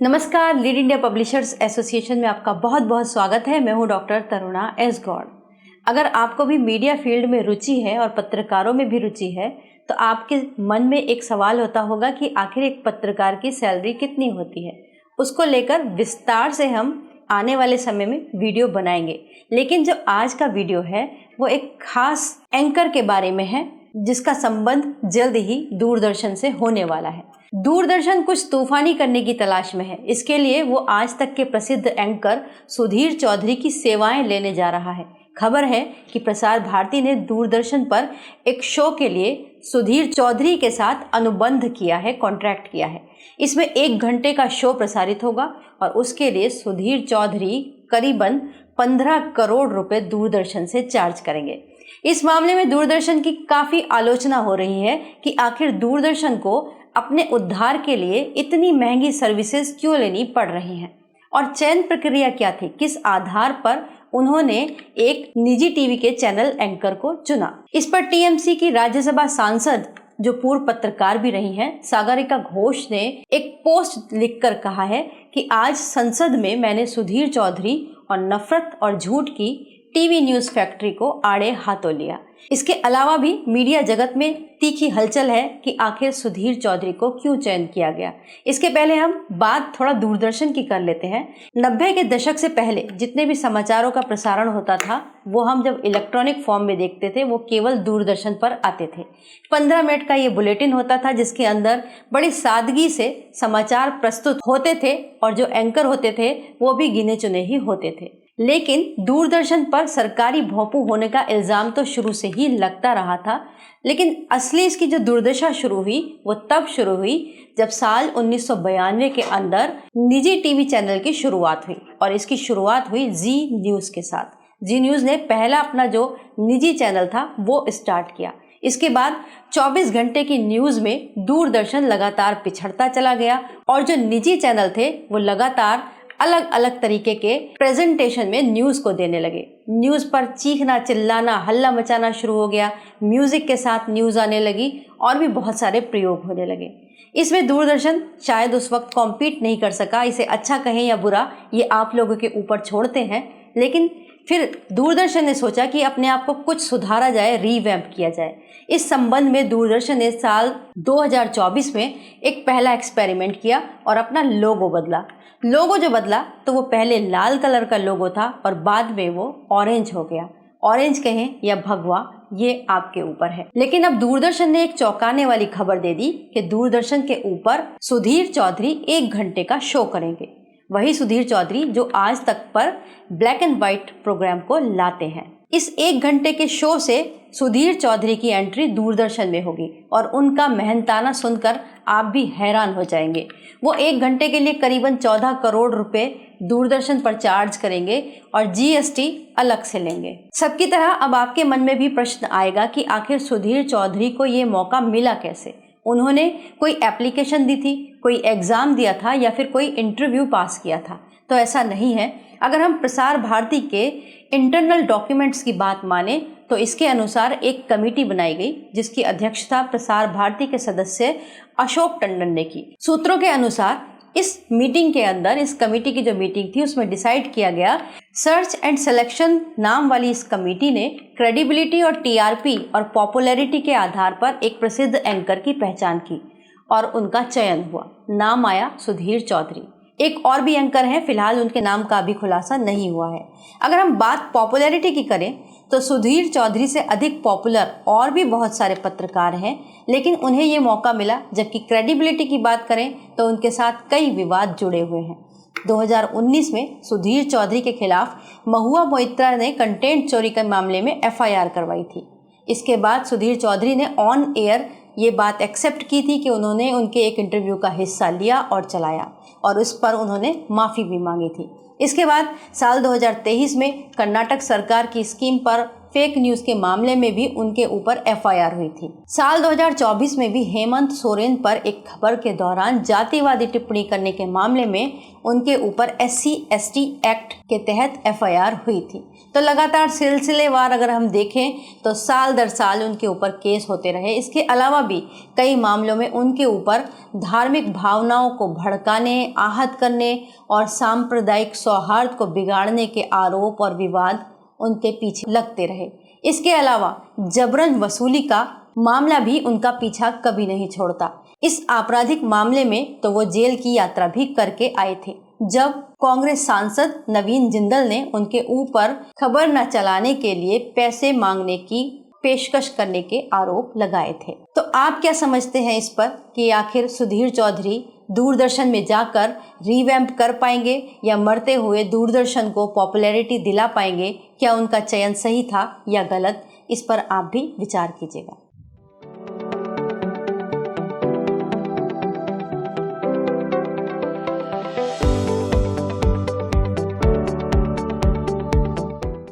नमस्कार, lead India publishers association में आपका बहुत बहुत स्वागत है। मैं हूं डॉक्टर तरुणा एस गौड़। अगर आपको भी मीडिया फील्ड में रुचि है और पत्रकारों में भी रुचि है तो आपके मन में एक सवाल होता होगा कि आखिर एक पत्रकार की सैलरी कितनी होती है। उसको लेकर विस्तार से हम आने वाले समय में वीडियो बनाएंगे। लेकिन जो आज का वीडियो है वो एक खास एंकर के बारे में है जिसका संबंध जल्द ही दूरदर्शन से होने वाला है। दूरदर्शन कुछ तूफानी करने की तलाश में है। इसके लिए वो आज तक के प्रसिद्ध एंकर सुधीर चौधरी की सेवाएं लेने जा रहा है। खबर है कि प्रसार भारती ने दूरदर्शन पर एक शो के लिए सुधीर चौधरी के साथ अनुबंध किया है, कॉन्ट्रैक्ट किया है। इसमें 1 घंटे का शो प्रसारित होगा और उसके लिए सुधीर चौधरी करीबन 15 करोड़ रुपए दूरदर्शन से चार्ज करेंगे। इस मामले में दूरदर्शन की काफ़ी आलोचना हो रही है कि आखिर दूरदर्शन को अपने उद्धार के लिए इतनी महंगी सर्विसेज क्यों लेनी पड़ रही हैं और चयन प्रक्रिया क्या थी, किस आधार पर उन्होंने एक निजी टीवी के चैनल एंकर को चुना। इस पर टीएमसी की राज्यसभा सांसद जो पूर्व पत्रकार भी रही हैं, सागरिका घोष ने एक पोस्ट लिखकर कहा है कि आज संसद में मैंने सुधीर चौधरी और नफरत और झूठ की टीवी न्यूज फैक्ट्री को आड़े हाथों लिया। इसके अलावा भी मीडिया जगत में तीखी हलचल है कि आखिर सुधीर चौधरी को क्यों चयन किया गया। इसके पहले हम बात थोड़ा दूरदर्शन की कर लेते हैं। 90 के दशक से पहले जितने भी समाचारों का प्रसारण होता था वो हम जब इलेक्ट्रॉनिक फॉर्म में देखते थे वो केवल दूरदर्शन पर आते थे। 15 मिनट का ये बुलेटिन होता था जिसके अंदर बड़ी सादगी से समाचार प्रस्तुत होते थे और जो एंकर होते थे वो भी गिने चुने ही होते थे। लेकिन दूरदर्शन पर सरकारी भोंपू होने का इल्ज़ाम तो शुरू से ही लगता रहा था। लेकिन असली इसकी जो दुर्दशा शुरू हुई वो तब शुरू हुई जब साल 1992 के अंदर निजी टीवी चैनल की शुरुआत हुई और इसकी शुरुआत हुई जी न्यूज़ के साथ। जी न्यूज़ ने पहला अपना जो निजी चैनल था वो स्टार्ट किया। इसके बाद 24 घंटे की न्यूज़ में दूरदर्शन लगातार पिछड़ता चला गया और जो निजी चैनल थे वो लगातार अलग अलग तरीके के प्रेजेंटेशन में न्यूज़ को देने लगे। न्यूज़ पर चीखना चिल्लाना हल्ला मचाना शुरू हो गया, म्यूजिक के साथ न्यूज़ आने लगी और भी बहुत सारे प्रयोग होने लगे। इसमें दूरदर्शन शायद उस वक्त कॉम्पीट नहीं कर सका। इसे अच्छा कहें या बुरा ये आप लोगों के ऊपर छोड़ते हैं। लेकिन फिर दूरदर्शन ने सोचा कि अपने आप को कुछ सुधारा जाए, रीवैम्प किया जाए। इस संबंध में दूरदर्शन ने साल 2024 में एक पहला एक्सपेरिमेंट किया और अपना लोगो बदला। लोगो जो बदला तो वो पहले लाल कलर का लोगो था और बाद में वो ऑरेंज हो गया। ऑरेंज कहें या भगवा ये आपके ऊपर है। लेकिन अब दूरदर्शन ने एक चौंकाने वाली खबर दे दी कि दूरदर्शन के ऊपर सुधीर चौधरी 1 घंटे का शो करेंगे। वही सुधीर चौधरी जो आज तक पर ब्लैक एंड व्हाइट प्रोग्राम को लाते हैं। इस 1 घंटे के शो से सुधीर चौधरी की एंट्री दूरदर्शन में होगी और उनका मेहनताना सुनकर आप भी हैरान हो जाएंगे। वो 1 घंटे के लिए करीबन 14 करोड़ रुपए दूरदर्शन पर चार्ज करेंगे और जीएसटी अलग से लेंगे। सबकी तरह अब आपके मन में भी प्रश्न आएगा कि आखिर सुधीर चौधरी को ये मौका मिला कैसे। उन्होंने कोई एप्लीकेशन दी थी, कोई एग्ज़ाम दिया था या फिर कोई इंटरव्यू पास किया था? तो ऐसा नहीं है। अगर हम प्रसार भारती के इंटरनल डॉक्यूमेंट्स की बात माने तो इसके अनुसार एक कमेटी बनाई गई जिसकी अध्यक्षता प्रसार भारती के सदस्य अशोक टंडन ने की। सूत्रों के अनुसार इस मीटिंग के अंदर, इस कमेटी की जो मीटिंग थी उसमें डिसाइड किया गया, सर्च एंड सिलेक्शन नाम वाली इस कमेटी ने क्रेडिबिलिटी और टीआरपी और पॉपुलैरिटी के आधार पर एक प्रसिद्ध एंकर की पहचान की और उनका चयन हुआ। नाम आया सुधीर चौधरी। एक और भी एंकर हैं, फिलहाल उनके नाम का भी खुलासा नहीं हुआ है। अगर हम बात पॉपुलैरिटी की करें तो सुधीर चौधरी से अधिक पॉपुलर और भी बहुत सारे पत्रकार हैं, लेकिन उन्हें ये मौका मिला। जबकि क्रेडिबिलिटी की बात करें तो उनके साथ कई विवाद जुड़े हुए हैं। 2019 में सुधीर चौधरी के खिलाफ महुआ मोइत्रा ने कंटेंट चोरी के मामले में एफआईआर करवाई थी। इसके बाद सुधीर चौधरी ने ऑन एयर ये बात एक्सेप्ट की थी कि उन्होंने उनके एक इंटरव्यू का हिस्सा लिया और चलाया और उस पर उन्होंने माफ़ी भी मांगी थी। इसके बाद साल 2023 में कर्नाटक सरकार की स्कीम पर फेक न्यूज के मामले में भी उनके ऊपर एफआईआर हुई थी। साल 2024 में भी हेमंत सोरेन पर एक खबर के दौरान जातिवादी टिप्पणी करने के मामले में उनके ऊपर SC/ST एक्ट के तहत एफआईआर हुई थी। तो लगातार सिलसिलेवार अगर हम देखें तो साल दर साल उनके ऊपर केस होते रहे। इसके अलावा भी कई मामलों में उनके ऊपर धार्मिक भावनाओं को भड़काने, आहत करने और सांप्रदायिक सौहार्द को बिगाड़ने के आरोप और विवाद उनके पीछे लगते रहे। इसके अलावा जबरन वसूली का मामला भी उनका पीछा कभी नहीं छोड़ता। इस आपराधिक मामले में तो वो जेल की यात्रा भी करके आए थे, जब कांग्रेस सांसद नवीन जिंदल ने उनके ऊपर खबर न चलाने के लिए पैसे मांगने की पेशकश करने के आरोप लगाए थे। तो आप क्या समझते हैं इस पर कि आखिर सुधीर चौधरी दूरदर्शन में जाकर रीवैम्प कर पाएंगे या मरते हुए दूरदर्शन को पॉपुलैरिटी दिला पाएंगे? क्या उनका चयन सही था या गलत? इस पर आप भी विचार कीजिएगा।